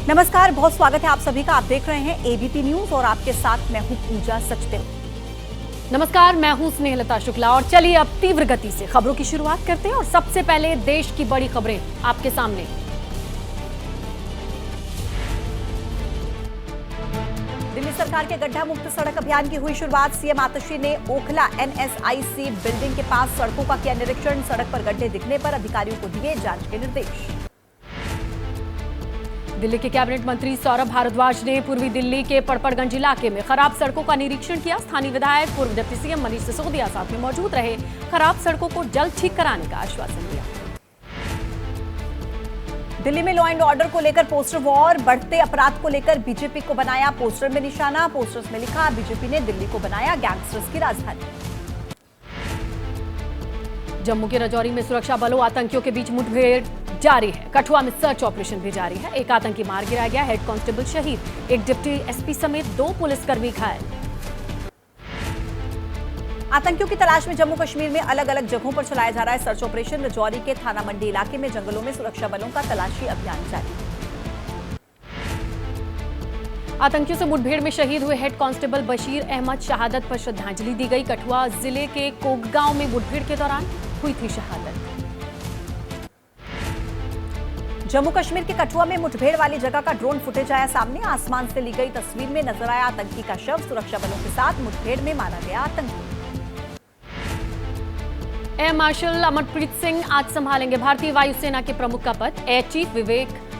नमस्कार, बहुत स्वागत है आप सभी का। आप देख रहे हैं एबीपी न्यूज और आपके साथ मैं हूं पूजा सचदेव। नमस्कार, मैं हूं स्नेहलता शुक्ला और चलिए अब तीव्र गति से खबरों की शुरुआत करते हैं और सबसे पहले देश की बड़ी खबरें आपके सामने। दिल्ली सरकार के गड्ढा मुक्त सड़क अभियान की हुई शुरुआत। सीएम आतिशी ने ओखला एनएसआईसी बिल्डिंग के पास सड़कों का किया निरीक्षण। सड़क पर गड्ढे दिखने पर अधिकारियों को दिए जांच के निर्देश। दिल्ली के कैबिनेट मंत्री सौरभ भारद्वाज ने पूर्वी दिल्ली के पड़पड़गंज इलाके में खराब सड़कों का निरीक्षण किया। स्थानीय विधायक पूर्व डिप्टी सीएम मनीष सिसोदिया साथ में मौजूद रहे। खराब सड़कों को जल्द ठीक कराने का आश्वासन दिया। दिल्ली में लॉ एंड ऑर्डर को लेकर पोस्टर वॉर। बढ़ते अपराध को लेकर बीजेपी को बनाया पोस्टर में निशाना। पोस्टर्स में लिखा, बीजेपी ने दिल्ली को बनाया गैंगस्टर्स की राजधानी। जम्मू के राजौरी में सुरक्षा बलों आतंकियों के बीच मुठभेड़ जारी है। कठुआ में सर्च ऑपरेशन भी जारी है। एक आतंकी मार गिराया गया, हेड कांस्टेबल शहीद। एक डिप्टी एसपी समेत 2 पुलिसकर्मी घायल। आतंकियों की तलाश में जम्मू कश्मीर में अलग अलग जगहों पर चलाया जा रहा है सर्च ऑपरेशन। राजौरी के थाना मंडी इलाके में जंगलों में सुरक्षा बलों का तलाशी अभियान जारी। आतंकियों से मुठभेड़ में शहीद हुए हेड कांस्टेबल बशीर अहमद शहादत पर श्रद्धांजलि दी गई। कठुआ जिले के कोगगांव में मुठभेड़ के दौरान हुई थी शहादत। जम्मू कश्मीर के कठुआ में मुठभेड़ वाली जगह का ड्रोन फुटेज आया सामने। आसमान से ली गई तस्वीर में नजर आया आतंकी का शव। सुरक्षा बलों के साथ मुठभेड़ में मारा गया आतंकी। एयर मार्शल अमरप्रीत सिंह आज संभालेंगे भारतीय वायुसेना के प्रमुख का पद। एयर चीफ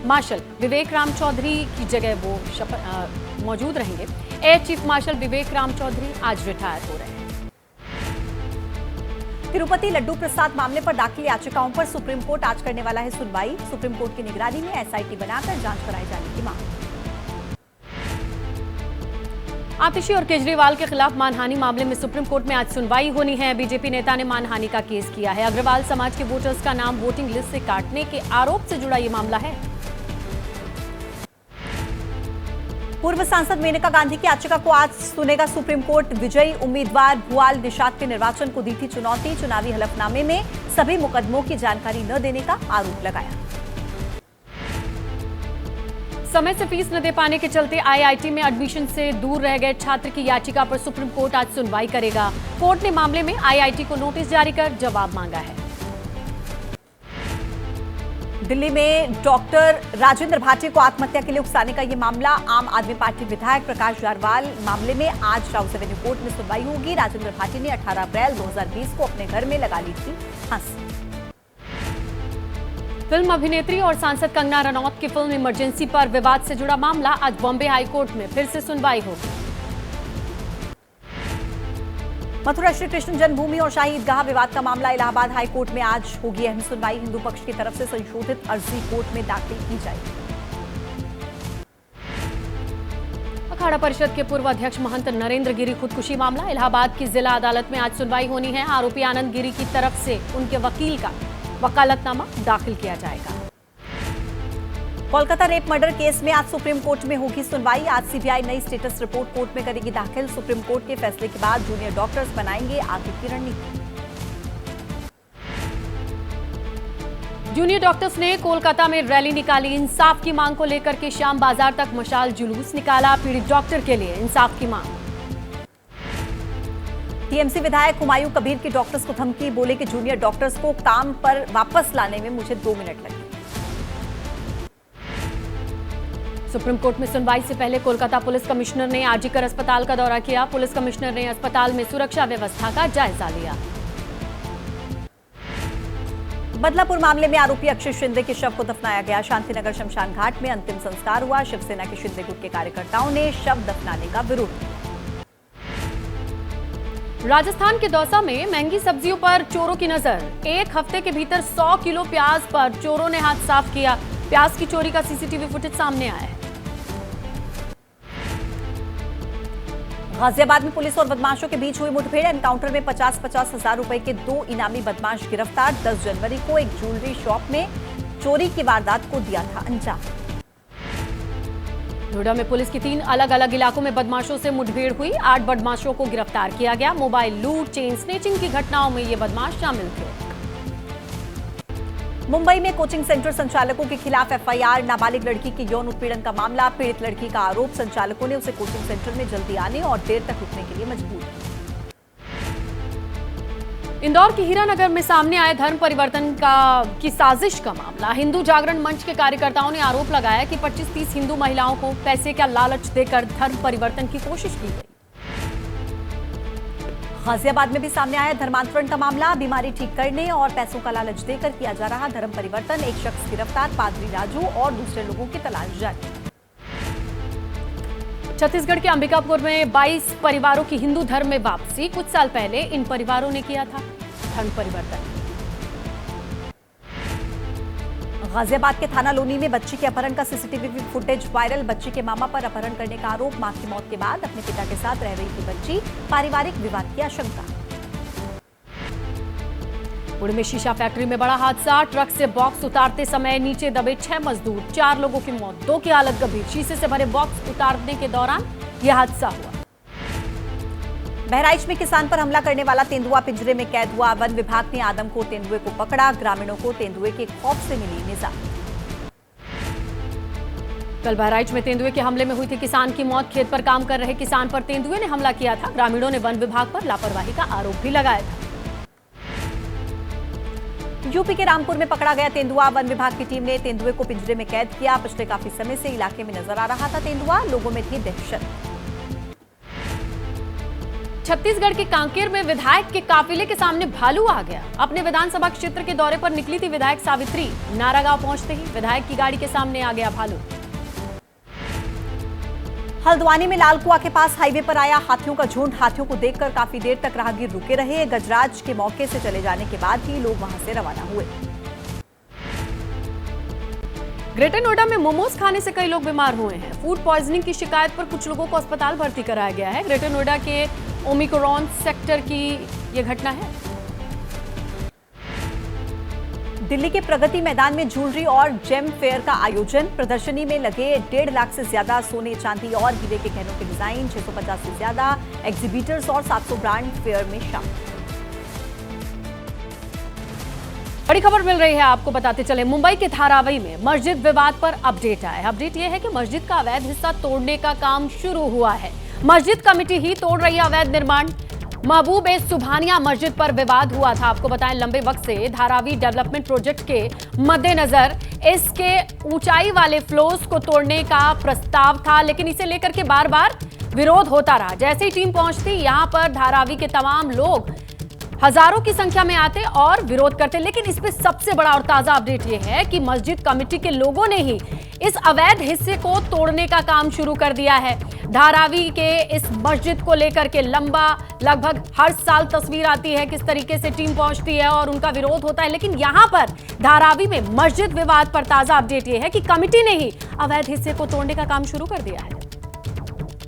मार्शल विवेक राम चौधरी की जगह वो मौजूद रहेंगे। एयर चीफ मार्शल विवेक राम चौधरी आज रिटायर हो रहे हैं। तिरुपति लड्डू प्रसाद मामले पर दाखिल याचिकाओं पर सुप्रीम कोर्ट आज करने वाला है सुनवाई। सुप्रीम कोर्ट की निगरानी में एसआईटी बनाकर जांच कराए जाने की मांग। आतिशी और केजरीवाल के खिलाफ मानहानि मामले में सुप्रीम कोर्ट में आज सुनवाई होनी है। बीजेपी नेता ने मानहानि का केस किया है। अग्रवाल समाज के वोटर्स का नाम वोटिंग लिस्ट से काटने के आरोप से जुड़ा ये मामला है। पूर्व सांसद मेनका गांधी की याचिका को आज सुनेगा सुप्रीम कोर्ट। विजयी उम्मीदवार भुआल निषाद के निर्वाचन को दी थी चुनौती। चुनावी हलफनामे में सभी मुकदमों की जानकारी न देने का आरोप लगाया। समय से फीस न दे पाने के चलते आईआईटी में एडमिशन से दूर रह गए छात्र की याचिका पर सुप्रीम कोर्ट आज सुनवाई करेगा। कोर्ट ने मामले में आईआईटी को नोटिस जारी कर जवाब मांगा है। दिल्ली में डॉक्टर राजेंद्र भाटी को आत्महत्या के लिए उकसाने का यह मामला। आम आदमी पार्टी विधायक प्रकाश जारवाल मामले में आज राउस एवेन्यू कोर्ट में सुनवाई होगी। राजेंद्र भाटी ने 18 अप्रैल 2020 को अपने घर में लगा ली थी फांसी। फिल्म अभिनेत्री और सांसद कंगना रनौत की फिल्म इमरजेंसी पर विवाद से जुड़ा मामला आज बॉम्बे हाईकोर्ट में फिर से सुनवाई होगी। मथुरा श्री कृष्ण जन्मभूमि और शाही ईदगाह विवाद का मामला इलाहाबाद हाईकोर्ट में आज होगी अहम सुनवाई। हिंदू पक्ष की तरफ से संशोधित अर्जी कोर्ट में दाखिल की जाएगी। अखाड़ा परिषद के पूर्व अध्यक्ष महंत नरेंद्र गिरी खुदकुशी मामला इलाहाबाद की जिला अदालत में आज सुनवाई होनी है। आरोपी आनंद गिरी की तरफ से उनके वकील का वकालतनामा दाखिल किया जाएगा। कोलकाता रेप मर्डर केस में आज सुप्रीम कोर्ट में होगी सुनवाई। आज सीबीआई नई स्टेटस रिपोर्ट कोर्ट में करेगी दाखिल। सुप्रीम कोर्ट के फैसले के बाद जूनियर डॉक्टर्स बनाएंगे आगे की रणनीति। जूनियर डॉक्टर्स ने कोलकाता में रैली निकाली। इंसाफ की मांग को लेकर के श्याम बाजार तक मशाल जुलूस निकाला। पीड़ित डॉक्टर के लिए इंसाफ की मांग। टीएमसी विधायक हुमायूं कबीर की डॉक्टर्स को धमकी। बोले कि जूनियर डॉक्टर्स को काम पर वापस लाने में मुझे 2 मिनट लगे। सुप्रीम कोर्ट में सुनवाई से पहले कोलकाता पुलिस कमिश्नर ने आरजीकर अस्पताल का दौरा किया। पुलिस कमिश्नर ने अस्पताल में सुरक्षा व्यवस्था का जायजा लिया। बदलापुर मामले में आरोपी अक्षय शिंदे के शव को दफनाया गया। शांतिनगर शमशान घाट में अंतिम संस्कार हुआ। शिवसेना के शिंदे गुट के कार्यकर्ताओं ने शव दफनाने का विरोध किया। राजस्थान के दौसा में महंगी सब्जियों पर चोरों की नजर। एक हफ्ते के भीतर 100 किलो प्याज पर चोरों ने हाथ साफ किया। प्याज की चोरी का सीसीटीवी फुटेज सामने आया है। गाजियाबाद में पुलिस और बदमाशों के बीच हुई मुठभेड़। एनकाउंटर में 50-50 हजार रुपए के 2 इनामी बदमाश गिरफ्तार। 10 जनवरी को एक ज्वेलरी शॉप में चोरी की वारदात को दिया था अंजाम। नोएडा में पुलिस की 3 अलग अलग इलाकों में बदमाशों से मुठभेड़ हुई। 8 बदमाशों को गिरफ्तार किया गया। मोबाइल लूट, चेन स्नेचिंग की घटनाओं में ये बदमाश शामिल थे। मुंबई में कोचिंग सेंटर संचालकों के खिलाफ एफआईआर। नाबालिग लड़की के यौन उत्पीड़न का मामला। पीड़ित लड़की का आरोप, संचालकों ने उसे कोचिंग सेंटर में जल्दी आने और देर तक रुकने के लिए मजबूर किया। इंदौर के हीरानगर में सामने आए धर्म परिवर्तन की साजिश का मामला। हिंदू जागरण मंच के कार्यकर्ताओं ने आरोप लगाया कि 25-30 हिंदू महिलाओं को पैसे का लालच देकर धर्म परिवर्तन की कोशिश की गई। गाजियाबाद में भी सामने आया धर्मांतरण का मामला। बीमारी ठीक करने और पैसों का लालच देकर किया जा रहा धर्म परिवर्तन। एक शख्स गिरफ्तार, पादरी राजू और दूसरे लोगों की तलाश जारी। छत्तीसगढ़ के अंबिकापुर में 22 परिवारों की हिंदू धर्म में वापसी। कुछ साल पहले इन परिवारों ने किया था धर्म परिवर्तन। गाजियाबाद के थाना लोनी में बच्ची के अपहरण का सीसीटीवी फुटेज वायरल। बच्ची के मामा पर अपहरण करने का आरोप। मां की मौत के बाद अपने पिता के साथ रह रही थी बच्ची। पारिवारिक विवाद की आशंका। पुणे में शीशा फैक्ट्री में बड़ा हादसा। ट्रक से बॉक्स उतारते समय नीचे दबे 6 मजदूर। 4 लोगों की मौत, 2 की हालत गंभीर। शीशे से भरे बॉक्स उतारने के दौरान यह हादसा हुआ। बहराइच में किसान पर हमला करने वाला तेंदुआ पिंजरे में कैद हुआ। वन विभाग ने आदमखोर तेंदुए को पकड़ा। ग्रामीणों को तेंदुए के खौफ से मिली निजात। कल बहराइच में तेंदुए के हमले में हुई थी किसान की मौत। खेत पर काम कर रहे किसान पर तेंदुए ने हमला किया था। ग्रामीणों ने वन विभाग पर लापरवाही का आरोप भी लगाया था। यूपी के रामपुर में पकड़ा गया तेंदुआ। वन विभाग की टीम ने तेंदुए को पिंजरे में कैद किया। पिछले काफी समय से इलाके में नजर आ रहा था तेंदुआ। लोगों में थी दहशत। छत्तीसगढ़ के कांकेर में विधायक के काफिले के सामने भालू आ गया। अपने विधानसभा क्षेत्र के दौरे पर निकली थी विधायक सावित्री। नारागांव पहुंचते ही विधायक की गाड़ी के सामने आ गया भालू। हल्द्वानी में लालकुआ के पास हाईवे पर आया हाथियों का झुंड। हाथियों को देखकर काफी देर तक राहगीर रुके रहे। गजराज के मौके से चले जाने के बाद ही लोग वहां से रवाना हुए। ग्रेटर नोएडा में मोमोज खाने से कई लोग बीमार हुए हैं। फूड पॉइजनिंग की शिकायत पर कुछ लोगों को अस्पताल भर्ती कराया गया है। ग्रेटर नोएडा के ओमिक्रॉन सेक्टर की यह घटना है। दिल्ली के प्रगति मैदान में ज्वेलरी और जेम फेयर का आयोजन। प्रदर्शनी में लगे 1.5 लाख से ज्यादा सोने, चांदी और हीरे के गहनों के डिजाइन। 650 से ज्यादा एग्जीबिटर्स और 700 ब्रांड फेयर में शामिल। बड़ी खबर मिल रही है, आपको बताते चले। मुंबई के धारावी में मस्जिद विवाद पर अपडेट आया है। अपडेट यह है कि मस्जिद का अवैध हिस्सा तोड़ने का काम शुरू हुआ है। मस्जिद कमेटी ही तोड़ रही है अवैध निर्माण। महबूब ए सुभानिया मस्जिद पर विवाद हुआ था। आपको बताएं, लंबे वक्त से धारावी डेवलपमेंट प्रोजेक्ट के मद्देनजर इसके ऊंचाई वाले फ्लोर्स को तोड़ने का प्रस्ताव था, लेकिन इसे लेकर के बार बार विरोध होता रहा। जैसे ही टीम पहुंचती, यहां पर धारावी के तमाम लोग हजारों की संख्या में आते और विरोध करते। लेकिन इस पे सबसे बड़ा और ताजा अपडेट यह है कि मस्जिद कमेटी के लोगों ने ही इस अवैध हिस्से को तोड़ने का काम शुरू कर दिया है। धारावी के इस मस्जिद को लेकर के लंबा लगभग हर साल तस्वीर आती है किस तरीके से टीम पहुंचती है और उनका विरोध होता है। लेकिन यहां पर धारावी में मस्जिद विवाद पर ताजा अपडेट यह है कि कमेटी ने ही अवैध हिस्से को तोड़ने का काम शुरू कर दिया है।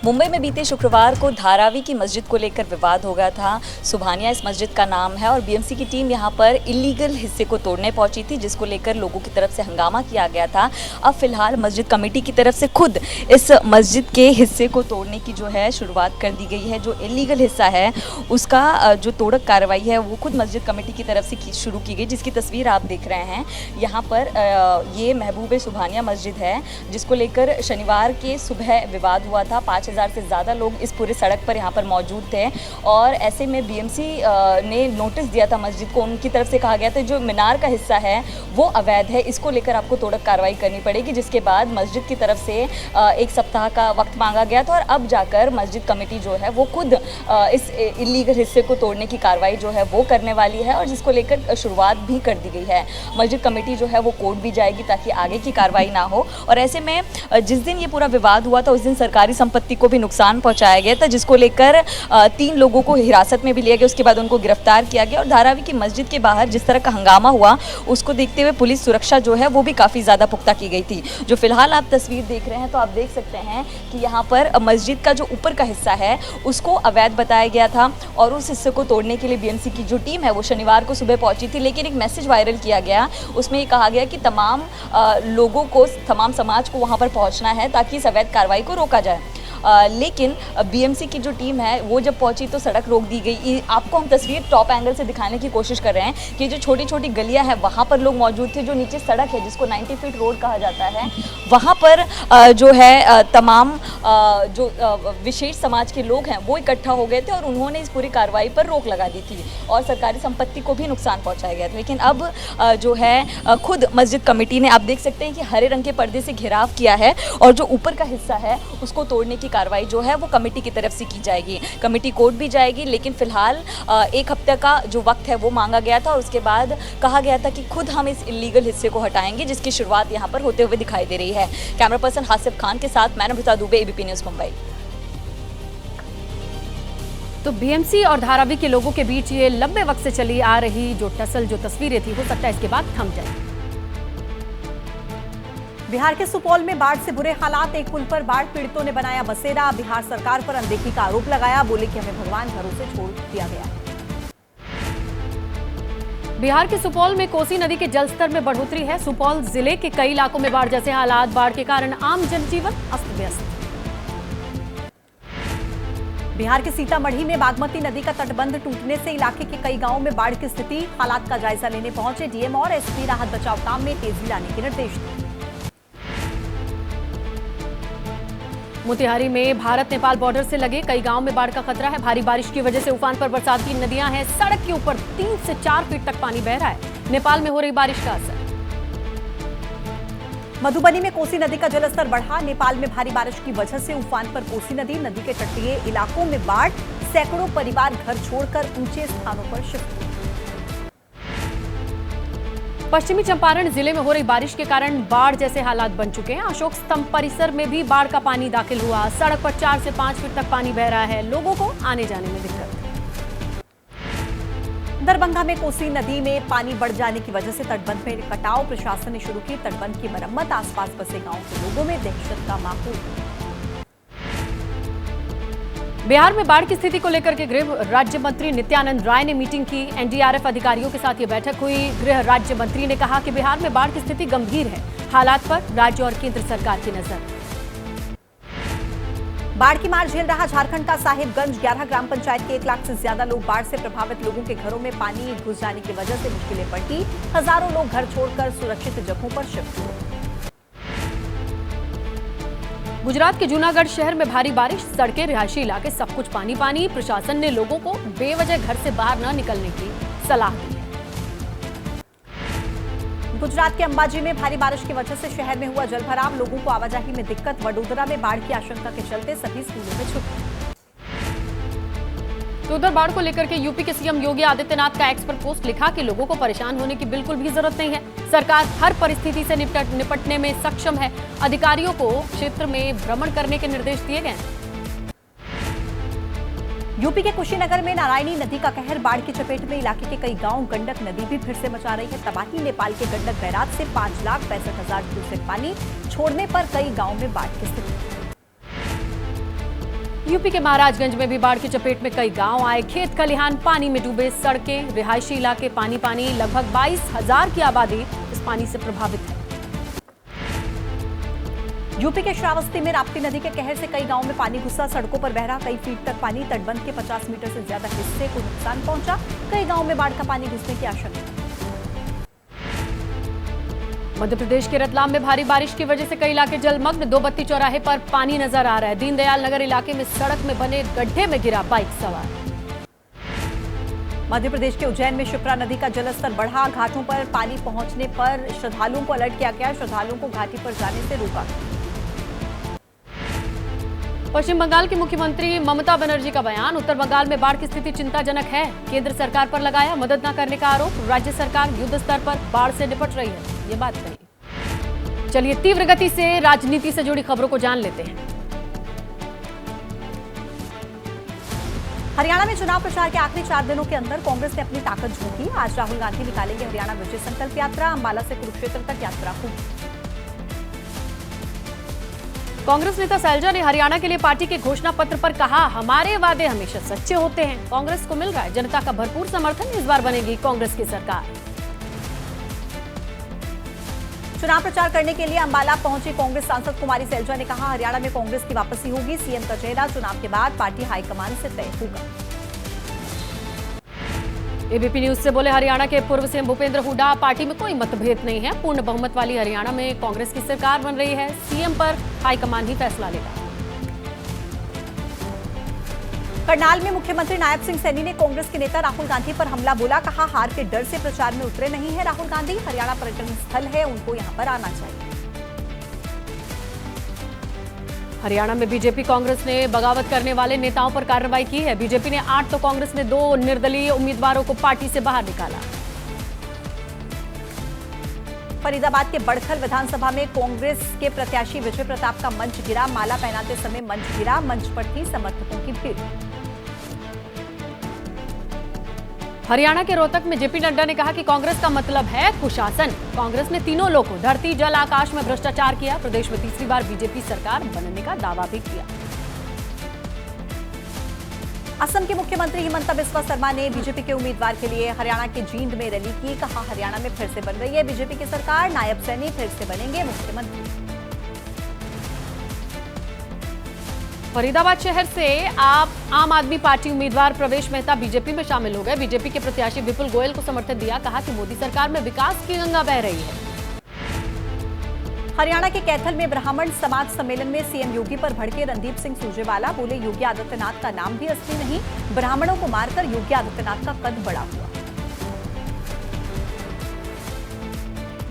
मुंबई में बीते शुक्रवार को धारावी की मस्जिद को लेकर विवाद हो गया था। सुभानिया इस मस्जिद का नाम है और बीएमसी की टीम यहां पर इलीगल हिस्से को तोड़ने पहुंची थी, जिसको लेकर लोगों की तरफ से हंगामा किया गया था। अब फिलहाल मस्जिद कमेटी की तरफ से खुद इस मस्जिद के हिस्से को तोड़ने की जो है शुरुआत कर दी गई है। जो इलीगल हिस्सा है उसका जो तोड़क कार्रवाई है वो खुद मस्जिद कमेटी की तरफ से शुरू की गई, जिसकी तस्वीर आप देख रहे हैं। यहाँ पर ये महबूब ए सुभानिया मस्जिद है, जिसको लेकर शनिवार के सुबह विवाद हुआ था। 5000 से ज़्यादा लोग इस पूरे सड़क पर यहाँ पर मौजूद थे और ऐसे में बीएमसी ने नोटिस दिया था मस्जिद को। उनकी तरफ से कहा गया था जो मीनार का हिस्सा है वो अवैध है, इसको लेकर आपको तोड़क कार्रवाई करनी पड़ेगी। जिसके बाद मस्जिद की तरफ से 1 सप्ताह का वक्त मांगा गया था और अब जाकर मस्जिद कमेटी जो है वो खुद इस इलीगल हिस्से को तोड़ने की कार्रवाई जो है वो करने वाली है और जिसको लेकर शुरुआत भी कर दी गई है। मस्जिद कमेटी जो है वो कोर्ट भी जाएगी ताकि आगे की कार्रवाई ना हो। और ऐसे में जिस दिन ये पूरा विवाद हुआ था उस दिन सरकारी संपत्ति को भी नुकसान पहुंचाया गया था, जिसको लेकर 3 लोगों को हिरासत में भी लिया गया। उसके बाद उनको गिरफ्तार किया गया और धारावी की मस्जिद के बाहर जिस तरह का हंगामा हुआ उसको देखते हुए पुलिस सुरक्षा जो है वो भी काफ़ी ज़्यादा पुख्ता की गई थी। जो फिलहाल आप तस्वीर देख रहे हैं तो आप देख सकते हैं कि यहाँ पर मस्जिद का जो ऊपर का हिस्सा है उसको अवैध बताया गया था और उस हिस्से को तोड़ने के लिए बीएमसी की जो टीम है वो शनिवार को सुबह पहुंची थी। लेकिन एक मैसेज वायरल किया गया, उसमें ये कहा गया कि तमाम लोगों को, तमाम समाज को वहाँ पर पहुँचना है ताकि इस अवैध कार्रवाई को रोका जाए। लेकिन बीएमसी की जो टीम है वो जब पहुंची तो सड़क रोक दी गई। आपको हम तस्वीर टॉप एंगल से दिखाने की कोशिश कर रहे हैं कि जो छोटी छोटी गलियां हैं वहाँ पर लोग मौजूद थे। जो नीचे सड़क है जिसको 90 फीट रोड कहा जाता है, वहाँ पर जो है तमाम जो विशेष समाज के लोग हैं वो इकट्ठा हो गए थे और उन्होंने इस पूरी कार्रवाई पर रोक लगा दी थी और सरकारी संपत्ति को भी नुकसान पहुंचाया गया था। लेकिन अब जो है खुद मस्जिद कमेटी ने, आप देख सकते हैं कि हरे रंग के पर्दे से घेराव किया है और जो ऊपर का हिस्सा है उसको तोड़ने की कार्रवाई जो है वो कमेटी की तरफ से की जाएगी। कमेटी कोर्ट भी जाएगी, लेकिन फिलहाल 1 हफ्ते का जो वक्त है वो मांगा गया था और उसके बाद कहा गया था कि खुद हम इस इलीगल हिस्से को हटाएंगे, जिसकी शुरुआत यहाँ पर होते हुए दिखाई दे रही है। कैमरा पर्सन हासिफ खान के साथ मैं नम्रता दुबे, एबीपी न्यूज़ मुंबई। तो बीएमसी और धारावी के लोगों के बीच ये लंबे वक्त से चली आ रही जो टसल, जो तस्वीरें थी, हो सकता है इसके बाद थम जाए। बिहार के सुपौल में बाढ़ से बुरे हालात। एक पुल पर बाढ़ पीड़ितों ने बनाया बसेरा। बिहार सरकार पर अनदेखी का आरोप लगाया, बोले कि हमें भगवान भरोसे छोड़ दिया गया है। बिहार के सुपौल में कोसी नदी के जलस्तर में बढ़ोतरी है। सुपौल जिले के कई इलाकों में बाढ़ जैसे हालात। बाढ़ के कारण आम जनजीवन अस्त व्यस्त। बिहार के सीतामढ़ी में बागमती नदी का तटबंध टूटने से इलाके के कई गांवों में बाढ़ की स्थिति। हालात का जायजा लेने पहुंचे डीएम और एसपी। राहत बचाव काम में तेजी लाने के निर्देश दिए। मोतिहारी में भारत नेपाल बॉर्डर से लगे कई गांव में बाढ़ का खतरा है। भारी बारिश की वजह से उफान पर बरसात की नदियां हैं। सड़क के ऊपर 3 से 4 फीट तक पानी बह रहा है। नेपाल में हो रही बारिश का असर। मधुबनी में कोसी नदी का जलस्तर बढ़ा। नेपाल में भारी बारिश की वजह से उफान पर कोसी नदी के तटीय इलाकों में बाढ़। सैकड़ों परिवार घर छोड़कर ऊंचे स्थानों पर शिफ्ट हुए। पश्चिमी चंपारण जिले में हो रही बारिश के कारण बाढ़ जैसे हालात बन चुके हैं। अशोक स्तंभ परिसर में भी बाढ़ का पानी दाखिल हुआ। सड़क पर 4 से 5 फीट तक पानी बह रहा है। लोगों को आने जाने में दिक्कत। दरभंगा में कोसी नदी में पानी बढ़ जाने की वजह से तटबंध में कटाव। प्रशासन ने शुरू की तटबंध की मरम्मत। आसपास बसे गांव के लोगों में दहशत का माहौल। बिहार में बाढ़ की स्थिति को लेकर के गृह राज्य मंत्री नित्यानंद राय ने मीटिंग की। एनडीआरएफ अधिकारियों के साथ ये बैठक हुई। गृह राज्य मंत्री ने कहा कि बिहार में बाढ़ की स्थिति गंभीर है। हालात पर राज्य और केंद्र सरकार की नजर। बाढ़ की मार झेल रहा झारखंड का साहिबगंज। 11 ग्राम पंचायत के 1 लाख से ज्यादा लोग बाढ़ से प्रभावित। लोगों के घरों में पानी घुस जाने की वजह से मुश्किलें बढ़ी। हजारों लोग घर छोड़कर सुरक्षित जगहों पर शिफ्ट हुए। गुजरात के जूनागढ़ शहर में भारी बारिश। सड़कें, रिहायशी इलाके, सब कुछ पानी पानी। प्रशासन ने लोगों को बेवजह घर से बाहर न निकलने की सलाह दी है। गुजरात के अंबाजी में भारी बारिश की वजह से शहर में हुआ जलभराव। लोगों को आवाजाही में दिक्कत। वडोदरा में बाढ़ की आशंका के चलते सभी स्कूलों में छुट्टी। तो उधर बाढ़ को लेकर के यूपी के सीएम योगी आदित्यनाथ का एक्स पर पोस्ट लिखा कि लोगों को परेशान होने की बिल्कुल भी जरूरत नहीं है। सरकार हर परिस्थिति से निपटने में सक्षम है। अधिकारियों को क्षेत्र में भ्रमण करने के निर्देश दिए गए हैं। यूपी के कुशीनगर में नारायणी नदी का कहर। बाढ़ की चपेट में इलाके के कई गांव। गंडक नदी भी फिर से मचा रही है तबाही। नेपाल के गंडक बैराज से 5,65,000 क्यूसेक पानी छोड़ने पर कई गांव में बाढ़ की स्थिति। यूपी के महाराजगंज में भी बाढ़ की चपेट में कई गांव आए। खेत खलिहान पानी में डूबे। सड़कें, रिहायशी इलाके पानी पानी। लगभग 22,000 की आबादी इस पानी से प्रभावित है। यूपी के श्रावस्ती में राप्ती नदी के कहर से कई गांवों में पानी घुसा। सड़कों पर बह रहा कई फीट तक पानी। तटबंध के 50 मीटर से ज्यादा हिस्से को नुकसान पहुंचा। कई गांवों में बाढ़ का पानी घुसने की आशंका। मध्य प्रदेश के रतलाम में भारी बारिश की वजह से कई इलाके जलमग्न। 2 बत्ती चौराहे पर पानी नजर आ रहा है। दीनदयाल नगर इलाके में सड़क में बने गड्ढे में गिरा बाइक सवार। मध्य प्रदेश के उज्जैन में शिप्रा नदी का जलस्तर बढ़ा। घाटों पर पानी पहुंचने पर श्रद्धालुओं को अलर्ट किया गया। श्रद्धालुओं को घाटी पर जाने से रोका। पश्चिम बंगाल की मुख्यमंत्री ममता बनर्जी का बयान। उत्तर बंगाल में बाढ़ की स्थिति चिंताजनक है। केंद्र सरकार पर लगाया मदद न करने का आरोप। राज्य सरकार युद्ध स्तर पर बाढ़ से निपट रही है, ये बात कही। चलिए तीव्र गति से राजनीति से जुड़ी खबरों को जान लेते हैं। हरियाणा में चुनाव प्रचार के आखिरी 4 दिनों के अंदर कांग्रेस ने अपनी ताकत झोंकी। आज राहुल गांधी निकालेंगे हरियाणा विजय संकल्प यात्रा। अंबाला से कुरुक्षेत्र तक यात्रा होगी। कांग्रेस नेता सैलजा ने हरियाणा के लिए पार्टी के घोषणा पत्र पर कहा, हमारे वादे हमेशा सच्चे होते हैं। कांग्रेस को मिल रहा है जनता का भरपूर समर्थन। इस बार बनेगी कांग्रेस की सरकार। चुनाव प्रचार करने के लिए अंबाला पहुंची कांग्रेस सांसद कुमारी सैलजा ने कहा, हरियाणा में कांग्रेस की वापसी होगी। सीएम का चेहरा चुनाव के बाद पार्टी हाईकमान से तय होगा। एबीपी न्यूज से बोले हरियाणा के पूर्व सीएम भूपेंद्र हुड्डा, पार्टी में कोई मतभेद नहीं है। पूर्ण बहुमत वाली हरियाणा में कांग्रेस की सरकार बन रही है। सीएम पर हाईकमान ही फैसला लेगा। करनाल में मुख्यमंत्री नायब सिंह सैनी ने कांग्रेस के नेता राहुल गांधी पर हमला बोला। कहा, हार के डर से प्रचार में उतरे नहीं है राहुल गांधी। हरियाणा पर्यटन स्थल है, उनको यहां पर आना चाहिए। हरियाणा में बीजेपी कांग्रेस ने बगावत करने वाले नेताओं पर कार्रवाई की है। बीजेपी ने 8 तो कांग्रेस ने 2 निर्दलीय उम्मीदवारों को पार्टी से बाहर निकाला। फरीदाबाद के बड़खल विधानसभा में कांग्रेस के प्रत्याशी विजय प्रताप का मंच गिरा। माला पहनाते समय मंच गिरा। मंच पर थी समर्थकों की भीड़। हरियाणा के रोहतक में जेपी नड्डा ने कहा कि कांग्रेस का मतलब है कुशासन। कांग्रेस ने तीनों लोगों को धरती जल आकाश में भ्रष्टाचार किया। प्रदेश में तीसरी बार बीजेपी सरकार बनने का दावा भी किया। असम के मुख्यमंत्री हिमंता बिस्वा शर्मा ने बीजेपी के उम्मीदवार के लिए हरियाणा के जींद में रैली की। कहा, हरियाणा में फिर से बन रही है बीजेपी की सरकार। नायब सैनी फिर से बनेंगे मुख्यमंत्री। फरीदाबाद शहर से आम आदमी पार्टी उम्मीदवार प्रवेश मेहता बीजेपी में शामिल हो गए। बीजेपी के प्रत्याशी विपुल गोयल को समर्थन दिया। कहा कि मोदी सरकार में विकास की गंगा बह रही है। हरियाणा के कैथल में ब्राह्मण समाज सम्मेलन में सीएम योगी पर भड़के रणदीप सिंह सुरजेवाला। बोले, योगी आदित्यनाथ का नाम भी असली नहीं। ब्राह्मणों को मारकर योगी आदित्यनाथ का कद बड़ा हुआ।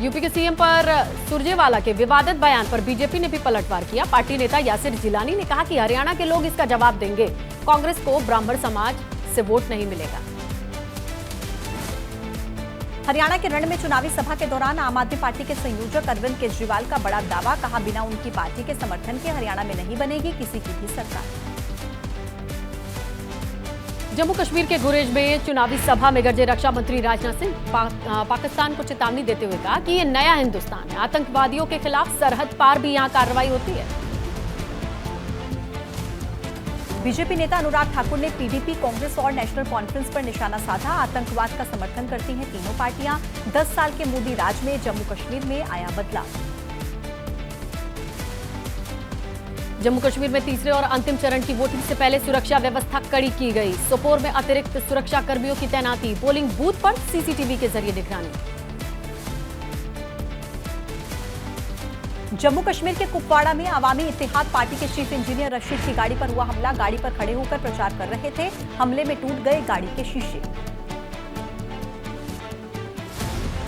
यूपी के सीएम पर सुरजेवाला के विवादित बयान पर बीजेपी ने भी पलटवार किया। पार्टी नेता यासिर जिलानी ने कहा कि हरियाणा के लोग इसका जवाब देंगे। कांग्रेस को ब्राह्मण समाज से वोट नहीं मिलेगा। हरियाणा के रण में चुनावी सभा के दौरान आम आदमी पार्टी के संयोजक अरविंद केजरीवाल का बड़ा दावा। कहा, बिना उनकी पार्टी के समर्थन के हरियाणा में नहीं बनेगी किसी की भी सरकार। जम्मू कश्मीर के गुरेज में चुनावी सभा में गरजे रक्षा मंत्री राजनाथ सिंह पाकिस्तान को चेतावनी देते हुए कहा कि ये नया हिंदुस्तान है। आतंकवादियों के खिलाफ सरहद पार भी यहां कार्रवाई होती है। बीजेपी नेता अनुराग ठाकुर ने पीडीपी, कांग्रेस और नेशनल कॉन्फ्रेंस पर निशाना साधा। आतंकवाद का समर्थन करती हैं तीनों पार्टियां। 10 साल के मोदी राज में जम्मू कश्मीर में आया बदलाव। जम्मू कश्मीर में तीसरे और अंतिम चरण की वोटिंग से पहले सुरक्षा व्यवस्था कड़ी की गई। सोपोर में अतिरिक्त सुरक्षा कर्मियों की तैनाती। पोलिंग बूथ पर सीसीटीवी के जरिए निगरानी। जम्मू कश्मीर के कुपवाड़ा में अवामी इत्तेहाद पार्टी के चीफ इंजीनियर रशीद की गाड़ी पर हुआ हमला। गाड़ी पर खड़े होकर प्रचार कर रहे थे। हमले में टूट गए गाड़ी के शीशे।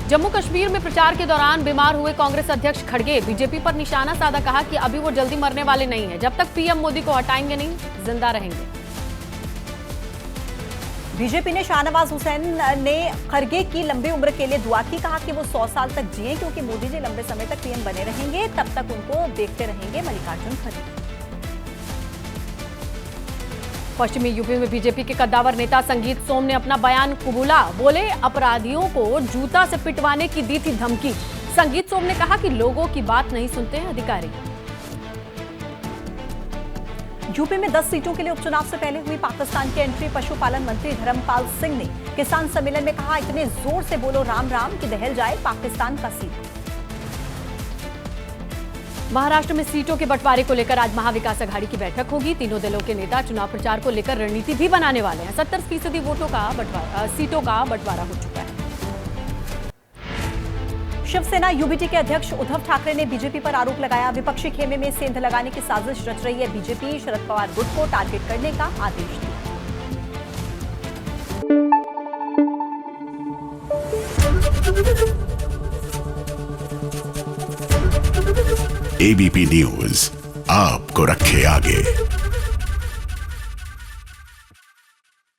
जम्मू कश्मीर में प्रचार के दौरान बीमार हुए कांग्रेस अध्यक्ष खड़गे बीजेपी पर निशाना साधा। कहा कि अभी वो जल्दी मरने वाले नहीं हैं। जब तक पीएम मोदी को हटाएंगे नहीं, जिंदा रहेंगे। बीजेपी ने शाहनवाज हुसैन ने खड़गे की लंबी उम्र के लिए दुआ की। कहा कि वो 100 साल तक जिए क्योंकि मोदी जी लंबे समय तक पीएम बने रहेंगे। तब तक उनको देखते रहेंगे मल्लिकार्जुन खड़गे। पश्चिमी यूपी में बीजेपी के कद्दावर नेता संगीत सोम ने अपना बयान कबूला। बोले, अपराधियों को जूता से पिटवाने की दी थी धमकी। संगीत सोम ने कहा कि लोगों की बात नहीं सुनते हैं अधिकारी। यूपी में 10 सीटों के लिए उपचुनाव से पहले हुई पाकिस्तान की एंट्री। पशुपालन मंत्री धर्मपाल सिंह ने किसान सम्मेलन में कहा, इतने जोर से बोलो राम राम कि दहल जाए पाकिस्तान का सीट। महाराष्ट्र में सीटों के बंटवारे को लेकर आज महाविकास अघाड़ी की बैठक होगी। तीनों दलों के नेता चुनाव प्रचार को लेकर रणनीति भी बनाने वाले हैं। 70% सीटों का बंटवारा हो चुका है। शिवसेना यूबीटी के अध्यक्ष उद्धव ठाकरे ने बीजेपी पर आरोप लगाया। विपक्षी खेमे में सेंध लगाने की साजिश रच रही है बीजेपी। शरद पवार गुट को टारगेट करने का आदेश दिया। एबीपी न्यूज आपको रखे आगे।